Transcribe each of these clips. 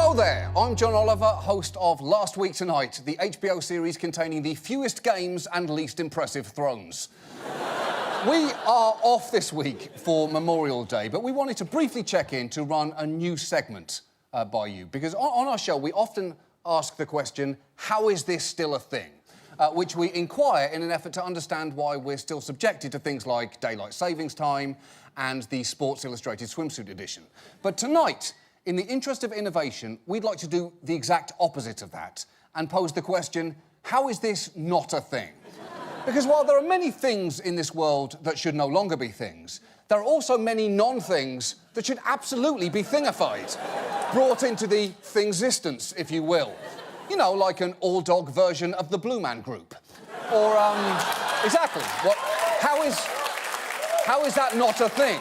Hello there, I'm John Oliver, host of Last Week Tonight, the HBO series containing the fewest games and least impressive thrones. We are off this week for Memorial Day, but we wanted to briefly check in to run a new segment by you, because on our show we often ask the question, how is this still a thing? Which we inquire in an effort to understand why we're still subjected to things like daylight savings time and the Sports Illustrated swimsuit edition. But tonight, in the interest of innovation, we'd like to do the exact opposite of that and pose the question, how is this not a thing? Because while there are many things in this world that should no longer be things, there are also many non-things that should absolutely be thingified, brought into the thingsistence, if you will. You know, like an all-dog version of the Blue Man Group. Or, exactly. How is that not a thing?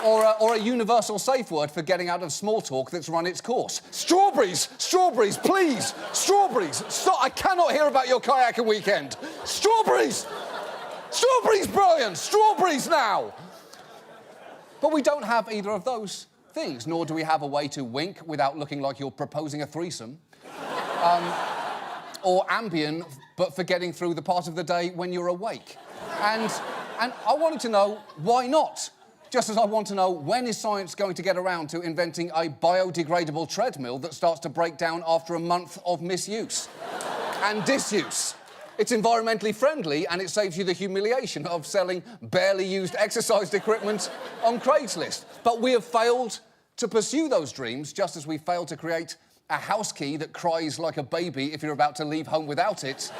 Or a universal safe word for getting out of small talk that's run its course. Strawberries! Strawberries, please! Strawberries! Stop! I cannot hear about your kayaking weekend! Strawberries! Strawberries, brilliant! Strawberries now! But we don't have either of those things, nor do we have a way to wink without looking like you're proposing a threesome. Or Ambien, but for getting through the part of the day when you're awake. And I wanted to know, why not? Just as I want to know, when is science going to get around to inventing a biodegradable treadmill that starts to break down after a month of misuse and disuse? It's environmentally friendly and it saves you the humiliation of selling barely used exercise equipment on Craigslist. But we have failed to pursue those dreams, just as we failed to create a house key that cries like a baby if you're about to leave home without it.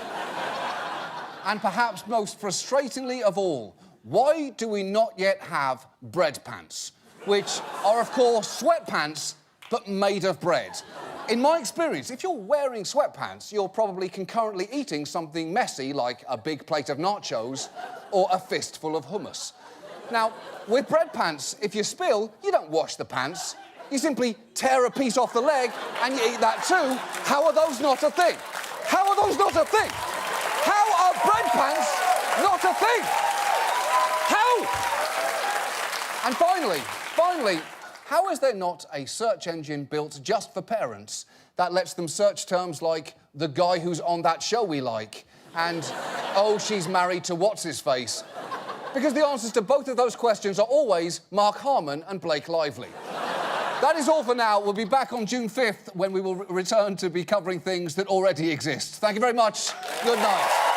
And perhaps most frustratingly of all, why do we not yet have bread pants? Which are, of course, sweatpants, but made of bread. In my experience, if you're wearing sweatpants, you're probably concurrently eating something messy like a big plate of nachos or a fistful of hummus. Now, with bread pants, if you spill, you don't wash the pants. You simply tear a piece off the leg and you eat that too. How are those not a thing? How are those not a thing? How are bread pants not a thing? How? And finally, how is there not a search engine built just for parents that lets them search terms like the guy who's on that show we like and oh, she's married to what's-his-face? Because the answers to both of those questions are always Mark Harmon and Blake Lively. That is all for now. We'll be back on June 5th when we will return to be covering things that already exist. Thank you very much. Good night.